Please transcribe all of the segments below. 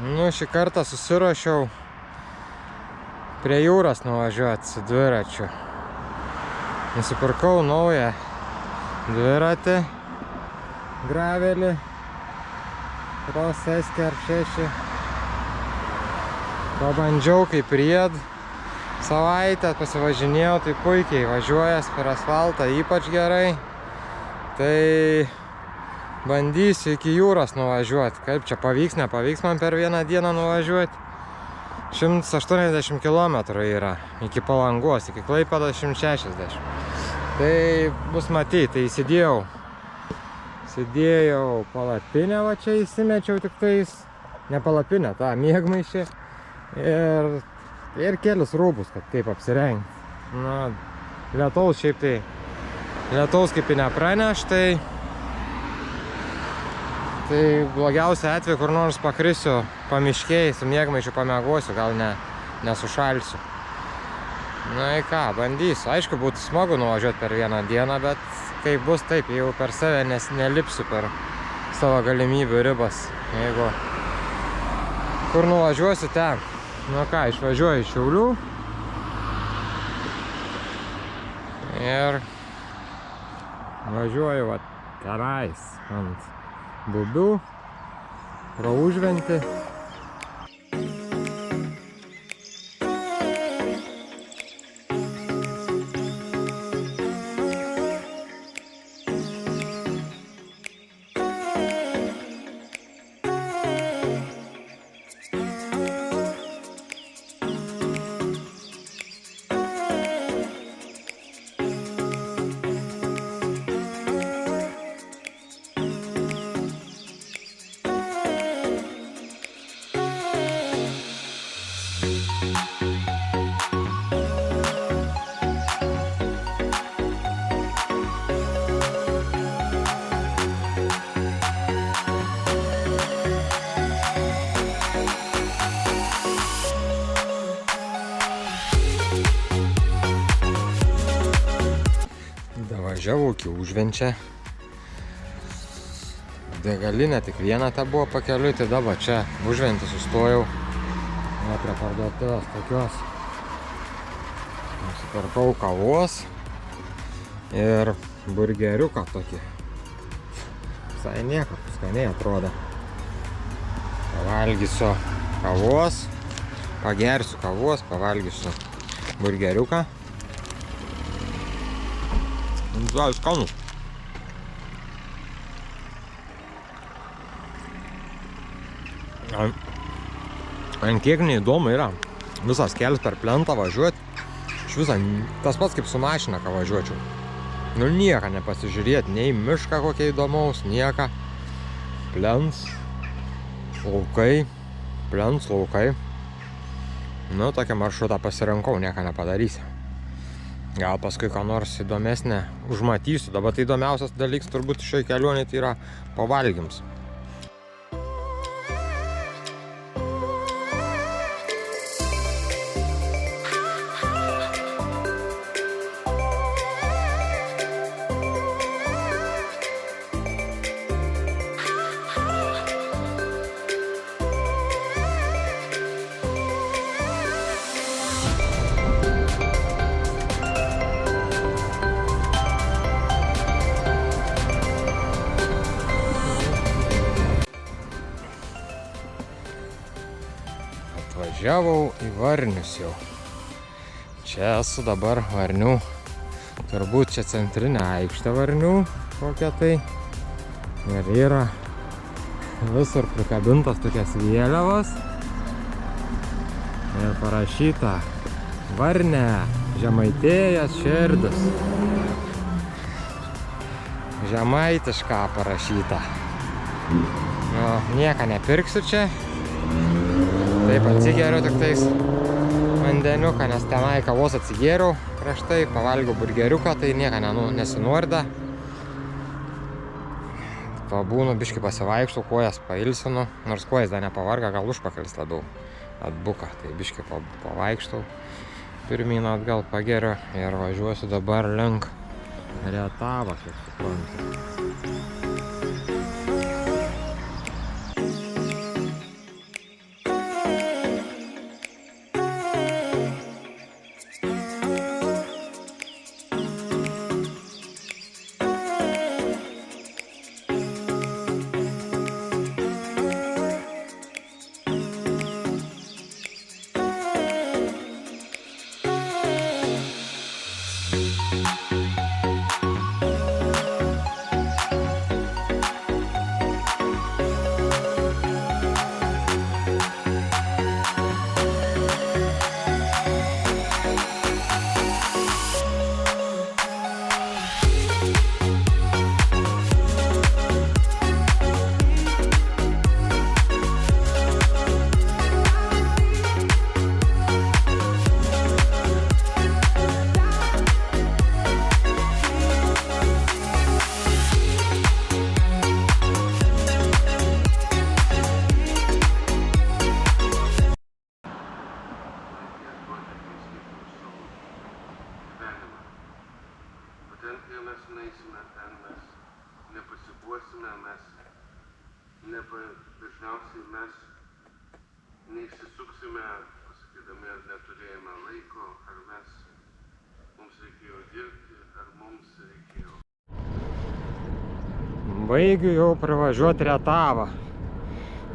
Nu, šį kartą susiruošiau prie jūros nuvažiuoti su dviračiu. Nusipirkau naują dviratį, gravelį, Cross SKR6. Pabandžiau kaip ried, savaitę pasivažinėjau, tai puikiai važiuojas per asfaltą, ypač gerai. Tai bandysiu iki jūros nuvažiuoti. Kaip čia pavyks, nepavyks man per vieną dieną nuvažiuoti. 180 km yra iki Palangos, iki Klaipėdos 160. Tai bus matyti, tai įsidėjau palapinę, va čia įsimečiau tik tais, ne palapinę, tą miegmaišį ir kelius rūbus, kad kaip apsirengti. Na, lietaus šiaip tai, lietaus kaip ir nepraneš, tai blogiausia atveju kur nors pakrisiu pamiškėj, su miegmaišiu pamiegosiu, gal nesušalsiu. Na į ką, bandysiu. Aišku, būtų smagu nuvažiuoti per vieną dieną, bet kaip bus taip, jau per save nelipsiu per savo galimybių ribas. Jeigu kur nuvažiuosiu ten. Nu ką, išvažiuoju iš Šiaulių ir važiuoju va tenais ant Bubių, pro Užventį. Važiavau iki Užvenčio. Degalinė tik viena ta buvo pakeliui, tai dabar čia Užventį sustojau. Va prie parduotuvės tokios. Nusipirkau kavos ir burgeriuką tokį. Visai nieko, skaniai atrodo. Pavalgysiu kavos, pagersiu kavos, pavalgysiu burgeriuką. Visai skanus. Ant kiek neįdomu yra visas kelias per plentą važiuoti. Iš viso tas pats kaip su mašina, ką važiuočiau. Nu nieką nepasižiūrėti, nei mišką kokia įdomaus, nieką. Plents, laukai. Nu, tokią maršrutą pasirinkau, nieką nepadarysiu. Gal paskui ką nors įdomesnė užmatysiu. Dabar tai įdomiausias dalykas turbūt šioj kelionėje tai yra pavalgyms. Važiavau į Varnius jau. Čia esu dabar Varnių. Turbūt čia centrinė aikštė Varnių kokia tai. Ir yra visur prikabintos tokias vėliavas. Ir parašyta Varne, Žemaitėjas širdis. Žemaitišką parašyta. Nu, nieką nepirksiu čia. Taip atsigeriu tik tais vandeniuką, nes tenai kavos atsigeriu prieš tai, pavalgiau burgeriuką, tai nieko nesinuorda. Pabūnu, biškį pasivaikštų, kojas pailsinu, nors kojas dar nepavarga, gal užpakalis labiau atbuka, tai biškį pavaikštau. Pirmyn atgal pageriu ir važiuosiu dabar link Rietavo, kaip suprantu. dažniausiai mes neišsisuksime, pasakydami, ar neturėjome laiko, ar mums reikėjo dirbti, ar mums reikėjo. Baigiu jau privažiuoti Rietavą.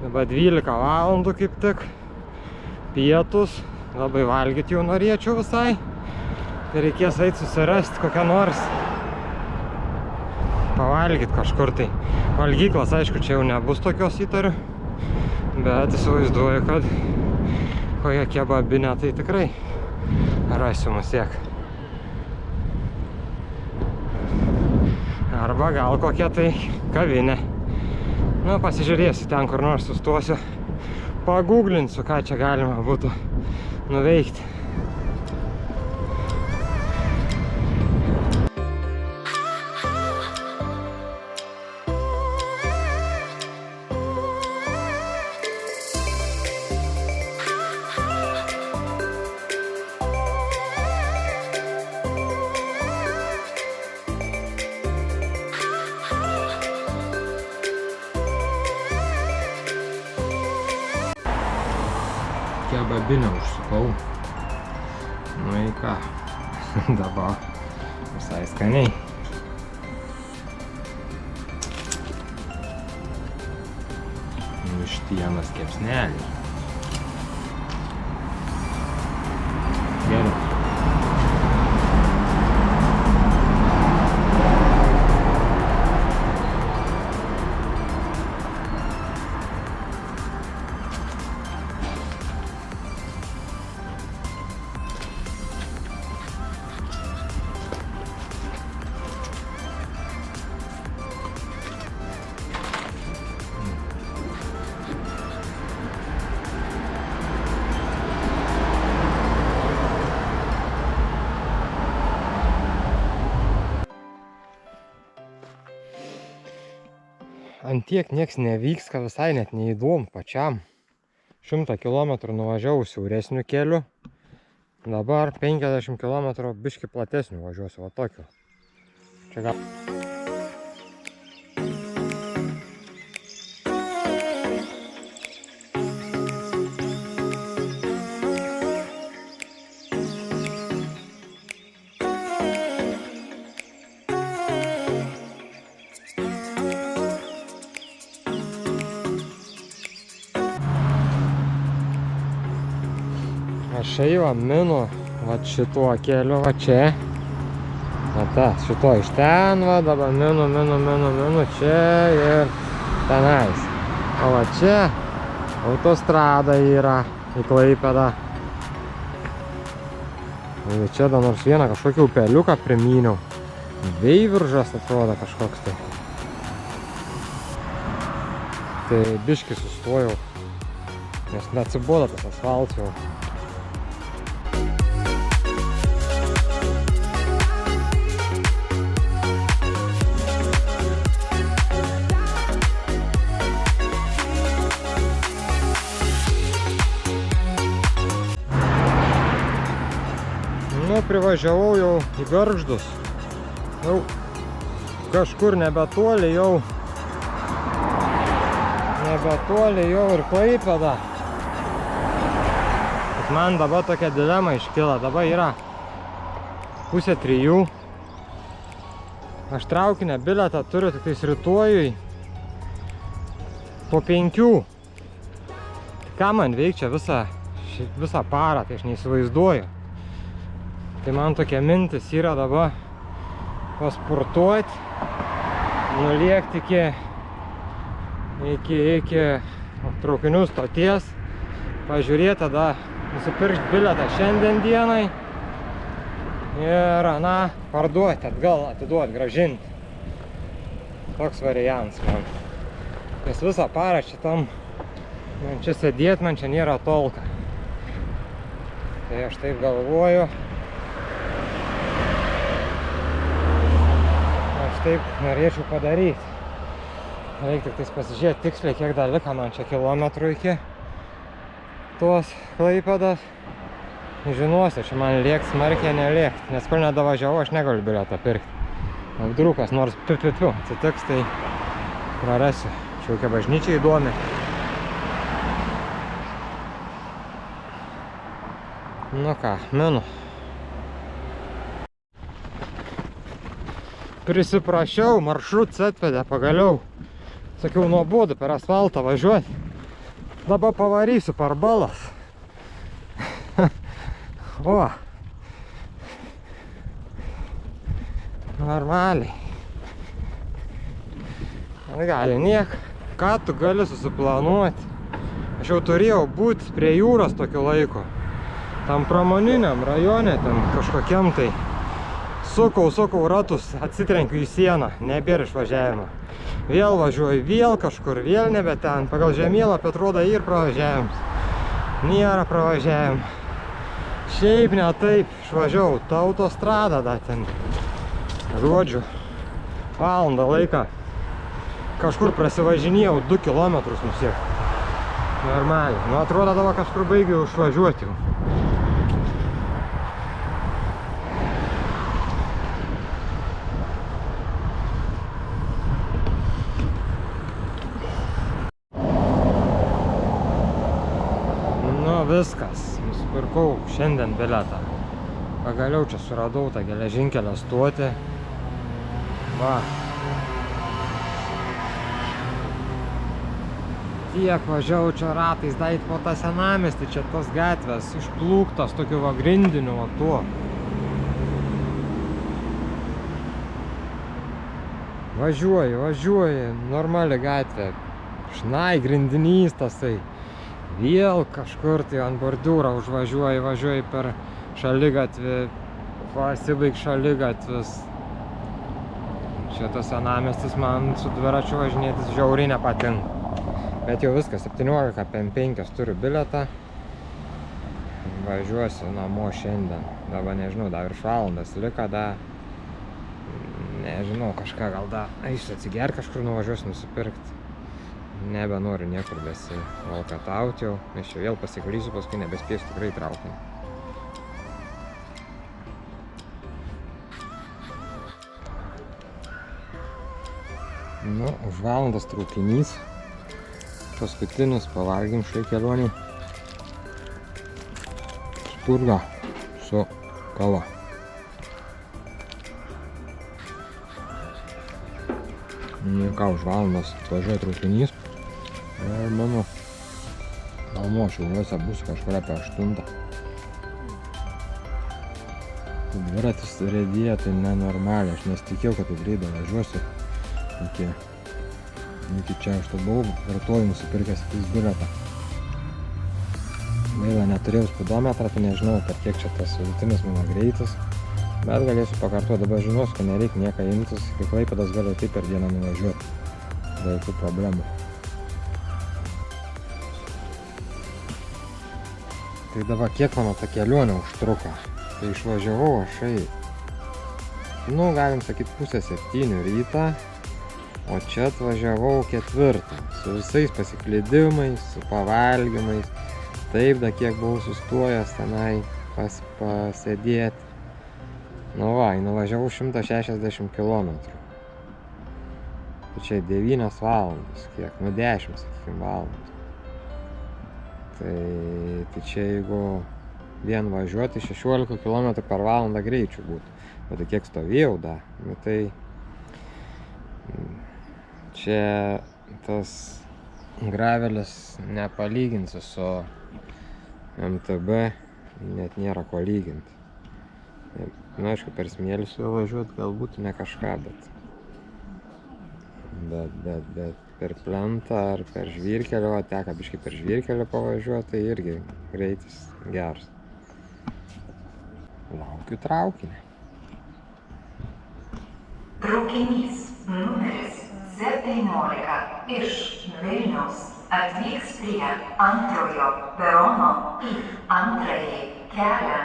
Dabar 12 valandų kaip tik. Pietus. Labai valgyti jau norėčiau visai. Tai reikės eiti susirasti kokią nors pavalgyti kažkur tai. Valgyklas, aišku, čia jau nebus tokios įtariu. Bet įsivaizduoju, kad kokią kebabinę tai tikrai rasiu musiek. Arba gal kokia tai kavinė. Nu, pasižiūrėsiu ten, kur nors sustosiu. Paguglinsiu, ką čia galima būtų nuveikti. Kebabinę užsukau. Nu į ką, dabar visai skaniai. Vištienos kepsneliai. Gerai. Antiek nieks nevyks, kad visai net neįdomu pačiam. 100 km nuvažiavau siauresniu keliu. Dabar 50 km biški platesniu važiuosiu, va tokiu. Čia gal... Aš jau minu va šituo keliu va čia. Va šituo iš ten va, dabar minu čia ir tenais. O va čia autostrada yra į Klaipėdą. Ir čia dar nors vieną kažkokį upeliuką primyniau. Veiviržas atrodo kažkoks tai. Tai biškį sustojau, nes neatsibodo tas asfaltas jau. Nu, privažiavau jau į Gargždus. Jau kažkur nebetoli jau ir Klaipėda. Bet man dabar tokia dilema iškila. Dabar yra 2:30. Aš traukinio bilietą turiu tik tais rytojui po 5. Ką man veikčia visą parą, tai aš neįsivaizduoju. Tai man tokia mintis yra dabar pasportuoti, nulėkti iki traukinių stoties, pažiūrėti, tada nusipirkti bilietą šiandien dienai ir, parduoti, atgal atiduoti, grąžinti. Toks variantas man. Nes visą parą šitam, man čia sėdėti, man čia nėra tolka. Tai aš taip galvoju. Taip norėčiau padaryti. Reikia tik pasižiūrėti tiksliai, kiek dar liko man čia kilometrų iki tos Klaipėdos. Žinosiu, čia man lėkt smarkiai nelėkt, nes kol nedavažiavau, aš negaliu bilietą pirkti. Apdrūkas, nors atsitiks, tai prarasiu Čia kokia bažnyčia įdomi. Nu ką, minu. Prisiprašiau, maršrutas atvedė pagaliau. Sakiau, nuobodu per asfaltą važiuoti. Dabar pavarysiu per balas. O. Normaliai. Gali niek. Ką tu gali susiplanuoti? Aš jau turėjau būti prie jūros tokiu laiku. Tam pramoniniam rajone, ten kažkokiam tai. Sukau ratus, atsitrenkiu į sieną, nebėra išvažiavimo. Vėl važiuoju, vėl kažkur, vėl nebe ten. Pagal žemėlapį atrodo ir pravažiavimas. Nėra pravažiavimo. Šiaip ne taip, išvažiavau, ta autostrada da ten. Žodžiu, valandą laiką. Kažkur prasivažinėjau 2 kilometrus nusiekti. Normaliai. Nu atrodo dabar kažkur baigiau išvažiuoti jau. Viskas, nusipirkau šiandien bilietą. Pagaliau čia suradau tą geležinkelio stotį. Va. Tiek važiavau čia ratais, dait po tą senamiestį, čia tas gatvės išplūktas tokiu va grindiniu, va tuo. Važiuoju, normali gatvė. Šnai grindinys tasai. Vėl kažkur tai ant bordiūro važiuoju per šaligatvį, pasibaig šaligatvis. Šitas senamiestis man su dviračiu važinėtis žiauriai nepatinka. Bet jau viskas, 17:05 turiu bilietą. Važiuosiu namo šiandien. Dabar nežinau, dar virš valandas liko, nežinau, kažką gal eisiu atsigerti kažkur, nuvažiuosiu nusipirkti. Nebenoriu niekur besivalkatauti jau, nes čia vėl pasiklysiu, paskui nebespėsiu tikrai traukinį. Nu, už valandas traukinys. Paskutinis, pavalgym šiai kelionį. Spurga su kava. Nu ką, už valandas važiuoja traukinys. Ir mano namo Šiauliuose bus kažkur apie 8. Dviratis riedėja tai nenormaliai, aš nesitikėjau, kad taip greitai važiuosiu iki čia. Aš to buvau vartoju nusipirkęs bilietą. Gaila, neturėjau spidometrą, tai nežinau, per kiek čia tas vidutinis mano greitis. Bet galėsiu pakartuoti, dabar žinosiu, kad nereikia nieką imtis, kai Klaipėdos galiu taip per dieną nuvažiuoti. Be jokių problemų. Tai dabar kiek mano ta kelionė užtruko. Tai išvažiavau aš galim sakyti 6:30 rytą, o čia atvažiavau 4. Su visais pasiklydimais, su pavalgymais. Taip, kiek buvau sustojęs tenai pasėdėti. Nu va, nuvažiavau 160 km. Tai čia 9 valandas, kiek, 10, sakykim, valandas. Tai čia jeigu vien važiuoti 16 km per valandą greičių būtų. O tai kiek stovėjau tai čia tas gravelis nepalyginsi su MTB, net nėra ko lyginti. Na, aišku, per smėlį su juo važiuoti galbūt ne kažką, bet per plentą ar per žvyrkelį, teka biškai per žvyrkelį pavažiuoti, tai irgi greitis geras. Laukiu traukinį. Traukinys numeris 17 iš Vilniaus atvyks prie antrojo perono į antrąjį kelią.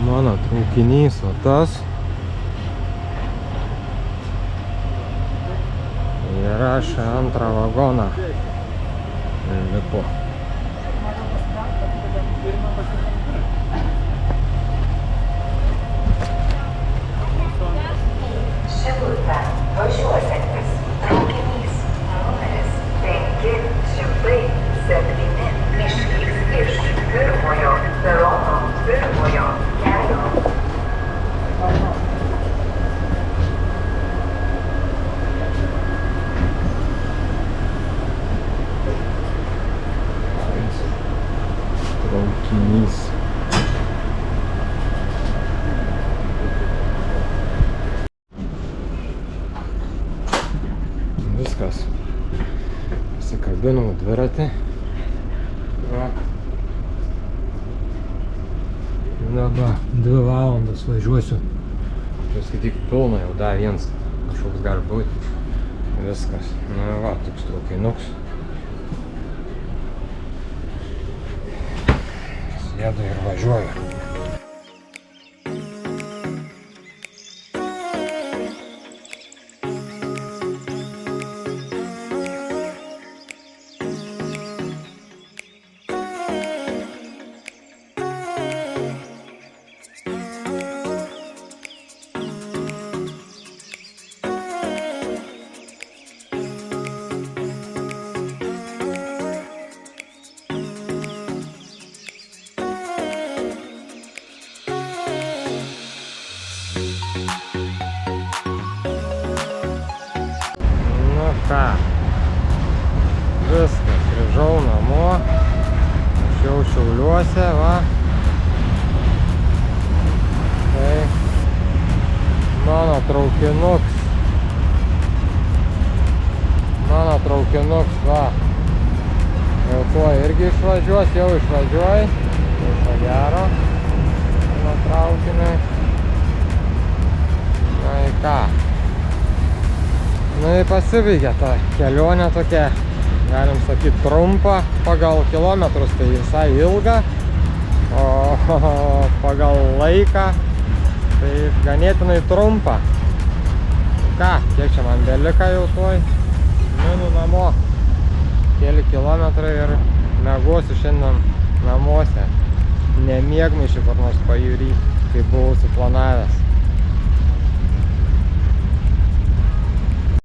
Mano traukinys, o tas ir aš antrą vagoną lipu. Šilutė važiuosiantis Pasikabinau dviratį. Va. Dabar 2 valandas važiuosiu. Paskaityk pilna jau D1 kažkoks gali būti. Viskas. Na va, toks traukinuks. Sėdu ir važiuoju. Ką, viskas, grįžau namo, aš jau Šiauliuose, va. Tai mano traukinuks, va. Jau tuo irgi išvažiuos, jau išvažiuoji, viso gero, mano traukiniui. Na į ką? Na ir pasibaigė ta kelionė tokia, galim sakyti, trumpa. Pagal kilometrus tai visai ilga, o pagal laiką tai ganėtinai trumpa. Ką, kiek čia man belika jau tuoj? Minu namo. Keli kilometrai ir miegosiu šiandien namuose. Ne miegmaišiu kur nors pajūry, kaip buvau suplanavęs.